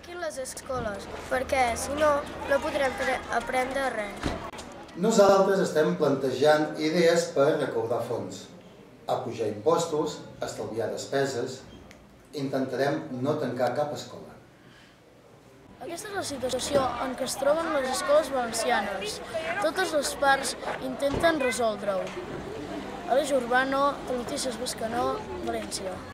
tanquin les escoles, perquè, si no, no podrem aprendre res. Nosaltres estem plantejant idees per recaudar fons, apujar impostos, estalviar despeses. Intentarem no tancar cap escola. Aquesta és la situació en què es troben les escoles valencianes. Totes les parts intenten resoldre-ho. Aleix Urbano, Telenotícies Bescanó, València.